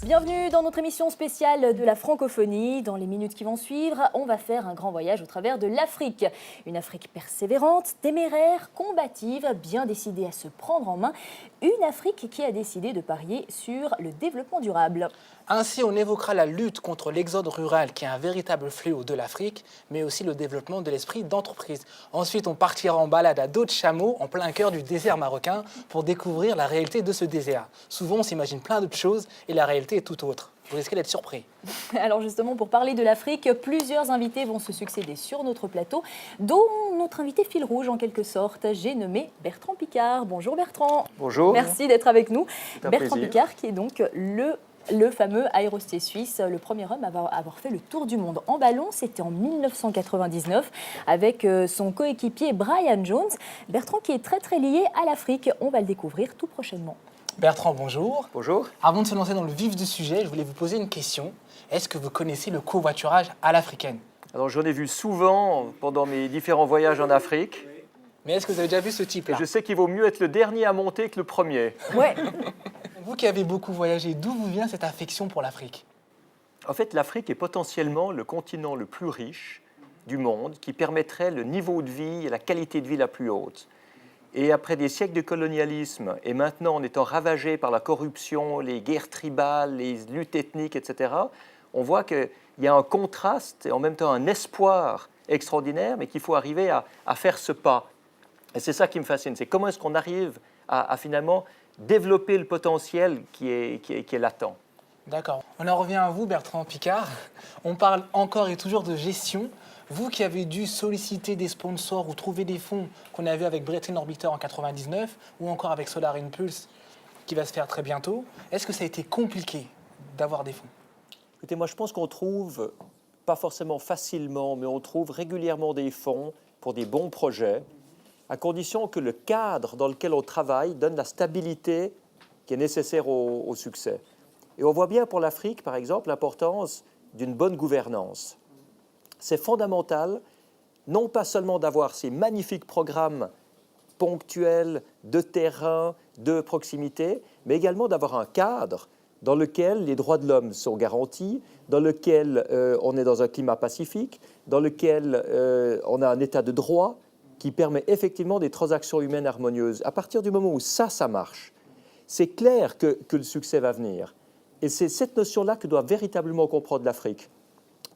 Bienvenue dans notre émission spéciale de la francophonie. Dans les minutes qui vont suivre, on va faire un grand voyage au travers de l'Afrique. Une Afrique persévérante, téméraire, combative, bien décidée à se prendre en main. Une Afrique qui a décidé de parier sur le développement durable. Ainsi, on évoquera la lutte contre l'exode rural qui est un véritable fléau de l'Afrique, mais aussi le développement de l'esprit d'entreprise. Ensuite, on partira en balade à dos de chameau en plein cœur du désert marocain pour découvrir la réalité de ce désert. Souvent, on s'imagine plein d'autres choses et la réalité est tout autre. Vous risquez d'être surpris. Alors justement, pour parler de l'Afrique, plusieurs invités vont se succéder sur notre plateau, dont notre invité fil rouge en quelque sorte. J'ai nommé Bertrand Piccard. Bonjour Bertrand. Bonjour. Merci d'être avec nous. Bertrand Piccard qui est donc le fameux aérostier suisse, le premier homme à avoir fait le tour du monde en ballon. C'était en 1999 avec son coéquipier Brian Jones. Bertrand qui est très très lié à l'Afrique. On va le découvrir tout prochainement. Bertrand, bonjour. Bonjour. Avant de se lancer dans le vif du sujet, je voulais vous poser une question. Est-ce que vous connaissez le covoiturage à l'africaine? Alors j'en ai vu souvent pendant mes différents voyages en Afrique. Mais est-ce que vous avez déjà vu ce type-là? Et je sais qu'il vaut mieux être le dernier à monter que le premier. Ouais. Vous qui avez beaucoup voyagé, d'où vous vient cette affection pour l'Afrique? En fait, l'Afrique est potentiellement le continent le plus riche du monde qui permettrait le niveau de vie et la qualité de vie la plus haute. Et après des siècles de colonialisme, et maintenant en étant ravagé par la corruption, les guerres tribales, les luttes ethniques, etc., on voit qu'il y a un contraste et en même temps un espoir extraordinaire, mais qu'il faut arriver à faire ce pas. Et c'est ça qui me fascine, c'est comment est-ce qu'on arrive à finalement développer le potentiel qui est latent. D'accord. On en revient à vous, Bertrand Piccard. On parle encore et toujours de gestion. Vous qui avez dû solliciter des sponsors ou trouver des fonds qu'on a vu avec Britain Orbiter en 99 ou encore avec Solar Impulse qui va se faire très bientôt, est-ce que ça a été compliqué d'avoir des fonds? Écoutez, moi je pense qu'on trouve, pas forcément facilement, mais on trouve régulièrement des fonds pour des bons projets, à condition que le cadre dans lequel on travaille donne la stabilité qui est nécessaire au succès. Et on voit bien pour l'Afrique, par exemple, l'importance d'une bonne gouvernance. C'est fondamental, non pas seulement d'avoir ces magnifiques programmes ponctuels, de terrain, de proximité, mais également d'avoir un cadre dans lequel les droits de l'homme sont garantis, dans lequel on est dans un climat pacifique, dans lequel on a un état de droit qui permet effectivement des transactions humaines harmonieuses. À partir du moment où ça marche, c'est clair que le succès va venir. Et c'est cette notion-là que doit véritablement comprendre l'Afrique.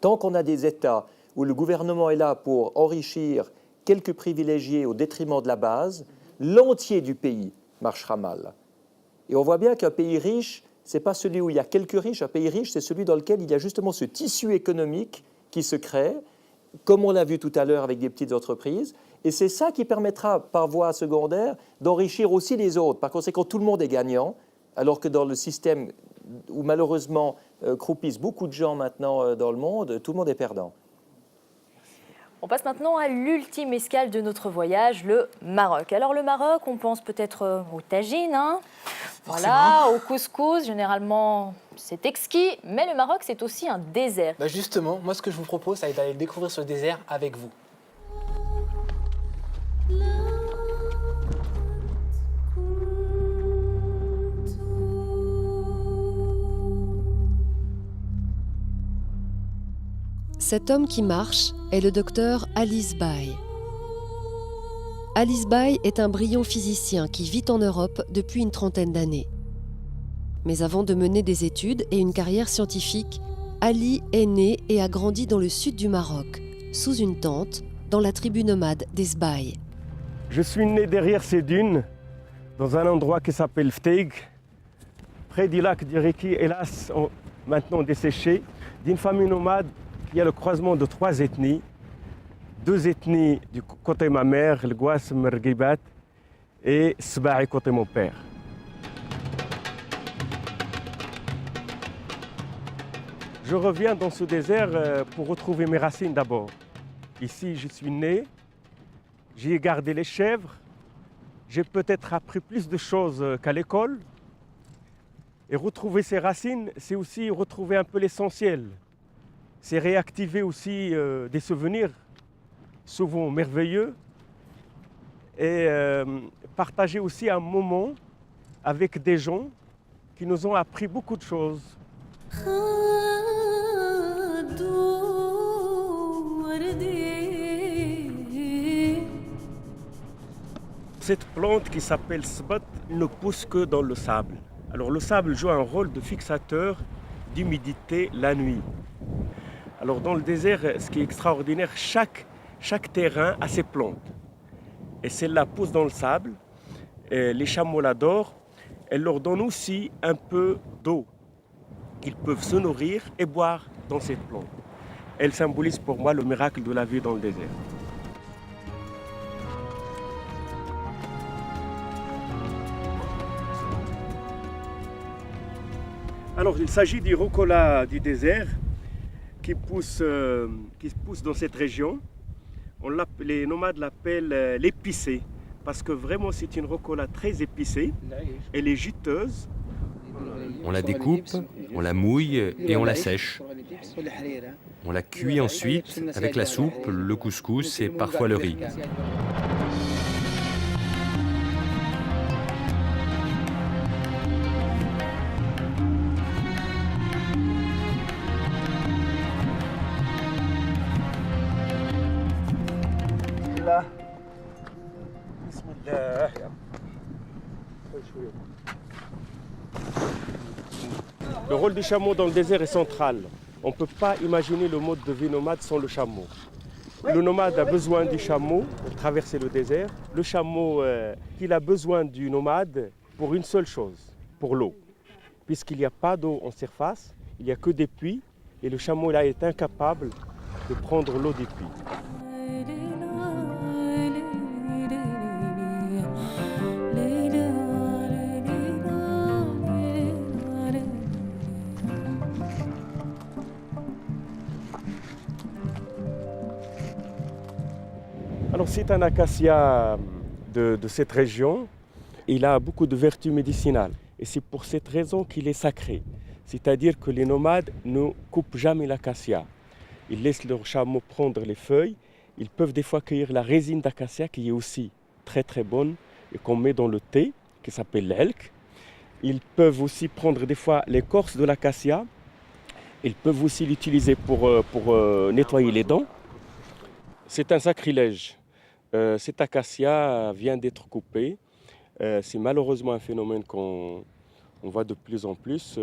Tant qu'on a des États où le gouvernement est là pour enrichir quelques privilégiés au détriment de la base, l'entier du pays marchera mal. Et on voit bien qu'un pays riche, ce n'est pas celui où il y a quelques riches. Un pays riche, c'est celui dans lequel il y a justement ce tissu économique qui se crée, comme on l'a vu tout à l'heure avec des petites entreprises. Et c'est ça qui permettra, par voie secondaire, d'enrichir aussi les autres. Par conséquent, tout le monde est gagnant, alors que dans le système où malheureusement croupissent beaucoup de gens maintenant dans le monde, tout le monde est perdant. On passe maintenant à l'ultime escale de notre voyage, le Maroc. Alors le Maroc, on pense peut-être aux tagines, hein, voilà, au couscous, généralement c'est exquis, mais le Maroc c'est aussi un désert. Justement, moi ce que je vous propose, c'est d'aller découvrir ce désert avec vous. Cet homme qui marche est le docteur Alice Baye. Alice Baye est un brillant physicien qui vit en Europe depuis une trentaine d'années. Mais avant de mener des études et une carrière scientifique, Ali est né et a grandi dans le sud du Maroc, sous une tente, dans la tribu nomade des Baye. Je suis né derrière ces dunes, dans un endroit qui s'appelle Fteg, près du lac d'Iriki, hélas maintenant desséché, d'une famille nomade qui a le croisement de 3 ethnies. 2 ethnies du côté de ma mère, le Gouassem Mergibat, et Sbaï côté mon père. Je reviens dans ce désert pour retrouver mes racines d'abord. Ici, je suis né, j'y ai gardé les chèvres, j'ai peut-être appris plus de choses qu'à l'école. Et retrouver ses racines, c'est aussi retrouver un peu l'essentiel. C'est réactiver aussi des souvenirs souvent merveilleux et partager aussi un moment avec des gens qui nous ont appris beaucoup de choses Cette plante qui s'appelle sbat ne pousse que dans le sable. Alors le sable joue un rôle de fixateur d'humidité la nuit. Alors dans le désert, ce qui est extraordinaire, chaque terrain a ses plantes. Et celle-là pousse dans le sable. Et les chameaux l'adorent. Elle leur donne aussi un peu d'eau. Ils peuvent se nourrir et boire dans cette plante. Elle symbolise pour moi le miracle de la vie dans le désert. Alors, il s'agit du rucola du désert qui pousse dans cette région. Les nomades l'appellent l'épicé parce que vraiment c'est une rucola très épicée. Elle est juteuse. On la découpe, on la mouille et on la sèche. On la cuit ensuite avec la soupe, le couscous et parfois le riz. Le rôle du chameau dans le désert est central. On ne peut pas imaginer le mode de vie nomade sans le chameau. Le nomade a besoin du chameau pour traverser le désert. Le chameau, il a besoin du nomade pour une seule chose, pour l'eau. Puisqu'il n'y a pas d'eau en surface, il n'y a que des puits et le chameau là, est incapable de prendre l'eau des puits. Alors c'est un acacia de cette région. Il a beaucoup de vertus médicinales et c'est pour cette raison qu'il est sacré. C'est-à-dire que les nomades ne coupent jamais l'acacia. Ils laissent leurs chameaux prendre les feuilles. Ils peuvent des fois cueillir la résine d'acacia qui est aussi très très bonne et qu'on met dans le thé qui s'appelle l'elk. Ils peuvent aussi prendre des fois l'écorce de l'acacia. Ils peuvent aussi l'utiliser pour nettoyer les dents. C'est un sacrilège. Cet acacia vient d'être coupé. C'est malheureusement un phénomène qu'on voit de plus en plus.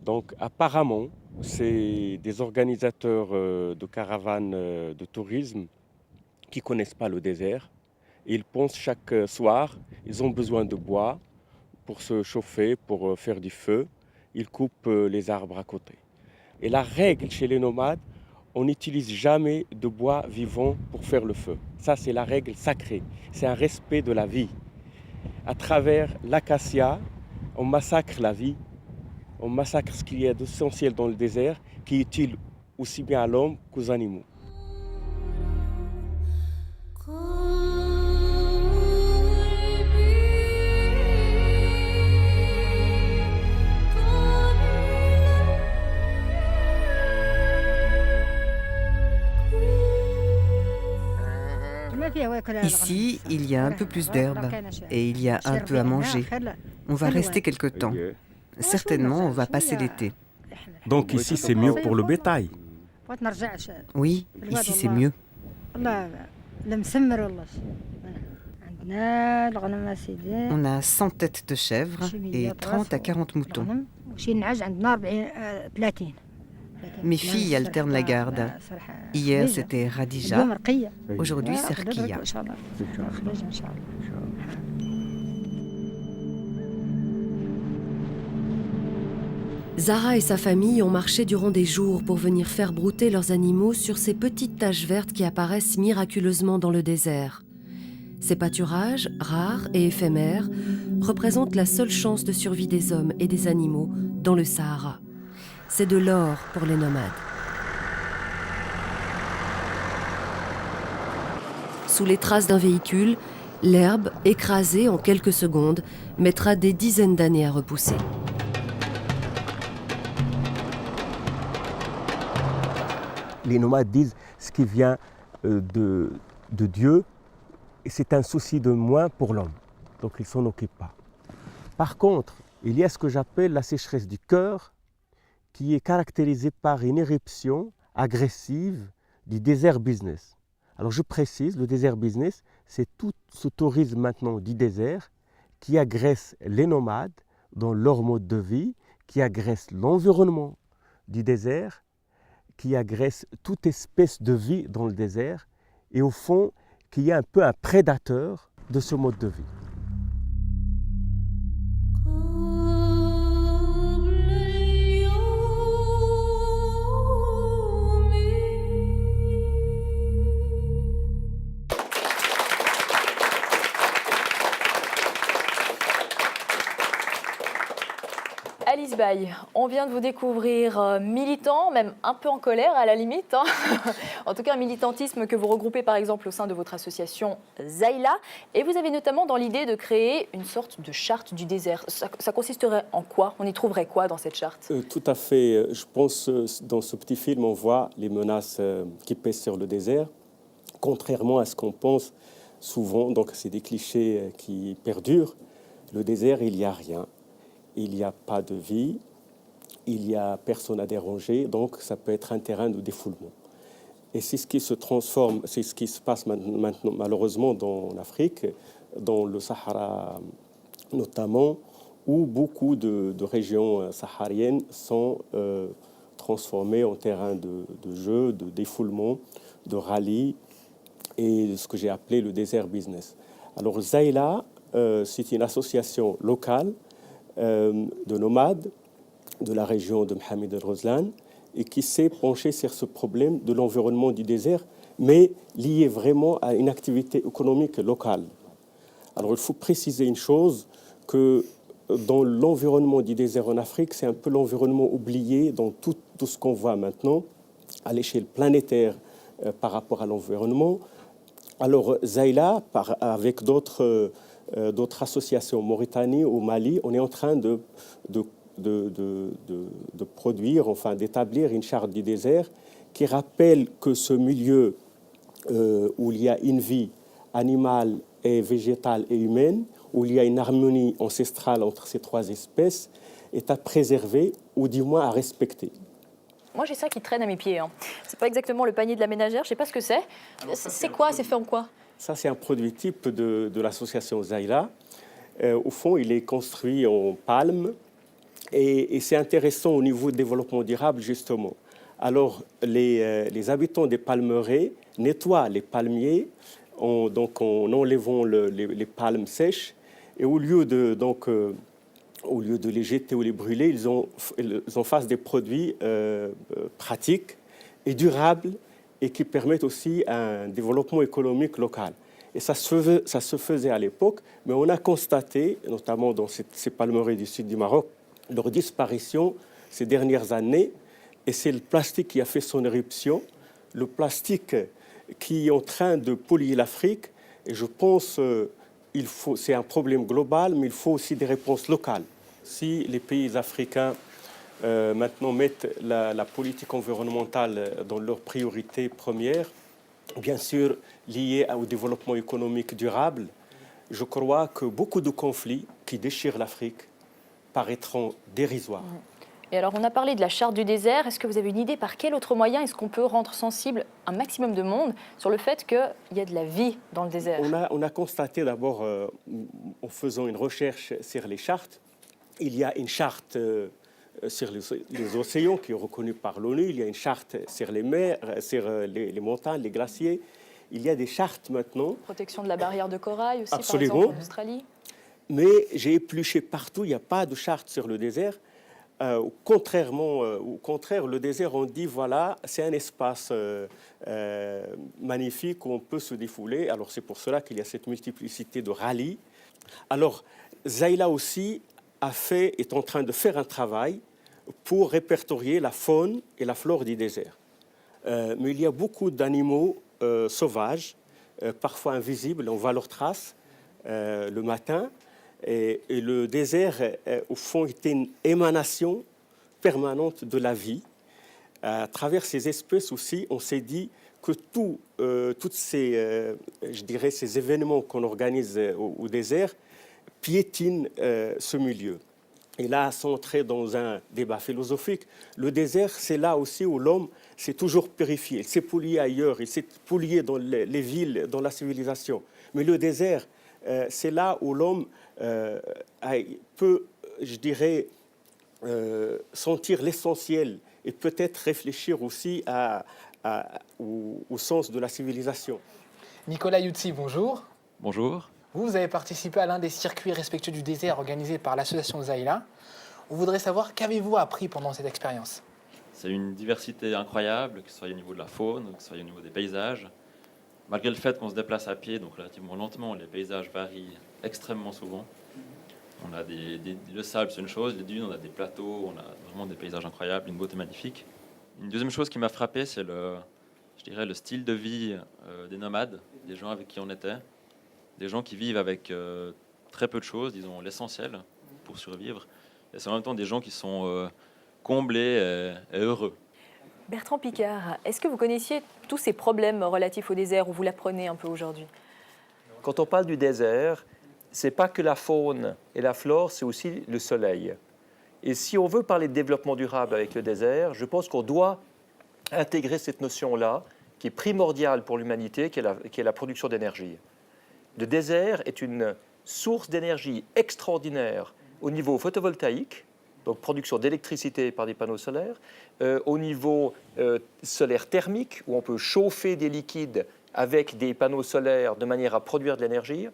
Donc apparemment, c'est des organisateurs de caravanes de tourisme qui ne connaissent pas le désert. Ils pensent chaque soir, ils ont besoin de bois pour se chauffer, pour faire du feu. Ils coupent les arbres à côté. Et la règle chez les nomades, on n'utilise jamais de bois vivant pour faire le feu. Ça, c'est la règle sacrée. C'est un respect de la vie. À travers l'acacia, on massacre la vie. On massacre ce qu'il y a d'essentiel dans le désert, qui est utile aussi bien à l'homme qu'aux animaux. Ici, il y a un peu plus d'herbe et il y a un peu à manger. On va rester quelque temps. Certainement, on va passer l'été. Donc ici, c'est mieux pour le bétail. Oui, ici, c'est mieux. On a 100 têtes de chèvres et 30 à 40 moutons. Mes filles alternent la garde. Hier, c'était Radija. Aujourd'hui, c'est Rkia. Zahra et sa famille ont marché durant des jours pour venir faire brouter leurs animaux sur ces petites taches vertes qui apparaissent miraculeusement dans le désert. Ces pâturages, rares et éphémères, représentent la seule chance de survie des hommes et des animaux dans le Sahara. C'est de l'or pour les nomades. Sous les traces d'un véhicule, l'herbe, écrasée en quelques secondes, mettra des dizaines d'années à repousser. Les nomades disent ce qui vient de Dieu, et c'est un souci de moins pour l'homme. Donc ils ne s'en occupent pas. Par contre, il y a ce que j'appelle la sécheresse du cœur, qui est caractérisé par une éruption agressive du désert business. Alors je précise, le désert business, c'est tout ce tourisme maintenant du désert qui agresse les nomades dans leur mode de vie, qui agresse l'environnement du désert, qui agresse toute espèce de vie dans le désert et au fond, qui est un peu un prédateur de ce mode de vie. Alice Baye, on vient de vous découvrir militant, même un peu en colère à la limite. Hein. En tout cas, un militantisme que vous regroupez par exemple au sein de votre association Zayla. Et vous avez notamment dans l'idée de créer une sorte de charte du désert. Ça consisterait en quoi? On y trouverait quoi dans cette charte? Tout à fait. Je pense dans ce petit film, on voit les menaces qui pèsent sur le désert. Contrairement à ce qu'on pense souvent, donc c'est des clichés qui perdurent. Le désert, il n'y a rien. Il n'y a pas de vie, il n'y a personne à déranger, donc ça peut être un terrain de défoulement. Et c'est ce qui se transforme, c'est ce qui se passe maintenant malheureusement dans l'Afrique, dans le Sahara notamment, où beaucoup de régions sahariennes sont transformées en terrain de jeu, de défoulement, de rallye, et ce que j'ai appelé le désert business. Alors Zayla, c'est une association locale de nomades de la région de Mohamed El Roslan et qui s'est penché sur ce problème de l'environnement du désert, mais lié vraiment à une activité économique locale. Alors il faut préciser une chose, que dans l'environnement du désert en Afrique, c'est un peu l'environnement oublié dans tout ce qu'on voit maintenant à l'échelle planétaire par rapport à l'environnement. Alors Zayla, avec d'autres associations, Mauritanie ou Mali, on est en train de produire, enfin d'établir une charte du désert qui rappelle que ce milieu où il y a une vie animale et végétale et humaine, où il y a une harmonie ancestrale entre ces trois espèces, est à préserver ou du moins à respecter. Moi, j'ai ça qui traîne à mes pieds. Hein. C'est pas exactement le panier de la ménagère, je sais pas ce que c'est. C'est quoi? C'est fait en quoi? Ça, c'est un produit type de l'association Zayla. Au fond, il est construit en palme et c'est intéressant au niveau de développement durable, justement. Alors, les habitants des palmeraies nettoient les palmiers en enlevant les palmes sèches et au lieu de les jeter ou les brûler, ils en fassent des produits pratiques et durables et qui permettent aussi un développement économique local. Et ça se faisait à l'époque, mais on a constaté, notamment dans ces palmeraies du sud du Maroc, leur disparition ces dernières années. Et c'est le plastique qui a fait son éruption, le plastique qui est en train de polluer l'Afrique. Et je pense c'est un problème global, mais il faut aussi des réponses locales. Si les pays africains maintenant mettent la politique environnementale dans leurs priorités premières, bien sûr liées au développement économique durable, je crois que beaucoup de conflits qui déchirent l'Afrique paraîtront dérisoires. Et alors, on a parlé de la charte du désert. Est-ce que vous avez une idée par quel autre moyen est-ce qu'on peut rendre sensible un maximum de monde sur le fait qu'il y a de la vie dans le désert? On a constaté d'abord, en faisant une recherche sur les chartes, il y a une charte sur les océans qui est reconnue par l'ONU, il y a une charte sur les mers, sur les montagnes, les glaciers. Il y a des chartes maintenant. Protection de la barrière de corail aussi, absolument, par exemple, en Australie. Mais j'ai épluché partout, il n'y a pas de charte sur le désert. Au contraire, le désert, on dit, voilà, c'est un espace magnifique où on peut se défouler. Alors, c'est pour cela qu'il y a cette multiplicité de rallyes. Alors, Zayla aussi est en train de faire un travail pour répertorier la faune et la flore du désert. Mais il y a beaucoup d'animaux sauvages, parfois invisibles, on voit leurs traces le matin. Et le désert, au fond, était une émanation permanente de la vie. À travers ces espèces aussi, on s'est dit que toutes ces événements qu'on organise au désert piétinent ce milieu. Et là, sans entrer dans un débat philosophique, le désert, c'est là aussi où l'homme s'est toujours purifié. Il s'est pollué ailleurs, il s'est pollué dans les villes, dans la civilisation. Mais le désert, c'est là où l'homme peut, je dirais, sentir l'essentiel et peut-être réfléchir aussi au sens de la civilisation. Nicolas Youtsi, bonjour. Bonjour. Vous avez participé à l'un des circuits respectueux du désert organisé par l'association Zaïla. On voudrait savoir qu'avez-vous appris pendant cette expérience? C'est une diversité incroyable, que ce soit au niveau de la faune, que ce soit au niveau des paysages. Malgré le fait qu'on se déplace à pied, donc relativement lentement, les paysages varient extrêmement souvent. On a le sable, c'est une chose, les dunes, on a des plateaux, on a vraiment des paysages incroyables, une beauté magnifique. Une deuxième chose qui m'a frappé, c'est le style de vie des nomades, des gens avec qui on était. Des gens qui vivent avec très peu de choses, disons l'essentiel pour survivre. Et c'est en même temps des gens qui sont comblés et heureux. Bertrand Piccard, est-ce que vous connaissiez tous ces problèmes relatifs au désert ou vous l'apprenez un peu aujourd'hui? Quand on parle du désert, ce n'est pas que la faune et la flore, c'est aussi le soleil. Et si on veut parler de développement durable avec le désert, je pense qu'on doit intégrer cette notion-là, qui est primordiale pour l'humanité, qui est la production d'énergie. Le désert est une source d'énergie extraordinaire au niveau photovoltaïque, donc production d'électricité par des panneaux solaires, au niveau solaire thermique, où on peut chauffer des liquides avec des panneaux solaires de manière à produire de l'énergie,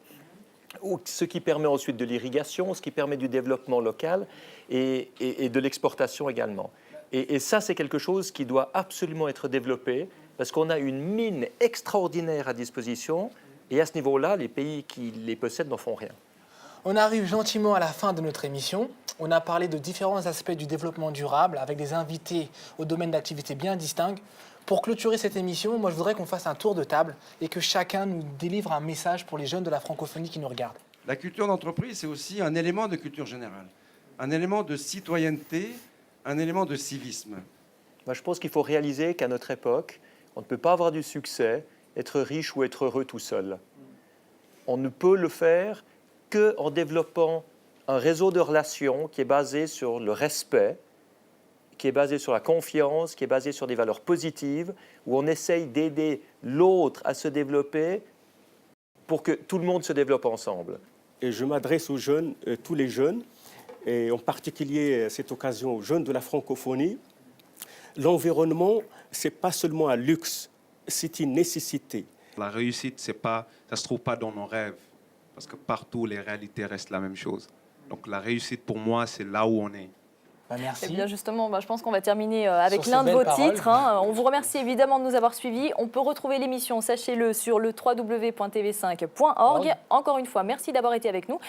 ce qui permet ensuite de l'irrigation, ce qui permet du développement local et de l'exportation également. Et ça, c'est quelque chose qui doit absolument être développé, parce qu'on a une mine extraordinaire à disposition, et à ce niveau-là, les pays qui les possèdent n'en font rien. On arrive gentiment à la fin de notre émission. On a parlé de différents aspects du développement durable avec des invités au domaine d'activité bien distincts. Pour clôturer cette émission, moi je voudrais qu'on fasse un tour de table et que chacun nous délivre un message pour les jeunes de la francophonie qui nous regardent. La culture d'entreprise, c'est aussi un élément de culture générale, un élément de citoyenneté, un élément de civisme. Moi, je pense qu'il faut réaliser qu'à notre époque, on ne peut pas avoir du succès, être riche ou être heureux tout seul. On ne peut le faire qu'en développant un réseau de relations qui est basé sur le respect, qui est basé sur la confiance, qui est basé sur des valeurs positives, où on essaye d'aider l'autre à se développer pour que tout le monde se développe ensemble. Et je m'adresse aux jeunes, tous les jeunes, et en particulier à cette occasion aux jeunes de la francophonie. L'environnement, ce n'est pas seulement un luxe, c'est une nécessité. La réussite, ça ne se trouve pas dans nos rêves, parce que partout, les réalités restent la même chose. Donc la réussite, pour moi, c'est là où on est. Merci. Eh bien justement, je pense qu'on va terminer avec Sur l'un ces de vos belles paroles. titres. On vous remercie évidemment de nous avoir suivis. On peut retrouver l'émission, sachez-le, sur le www.tv5.org. Encore une fois, merci d'avoir été avec nous.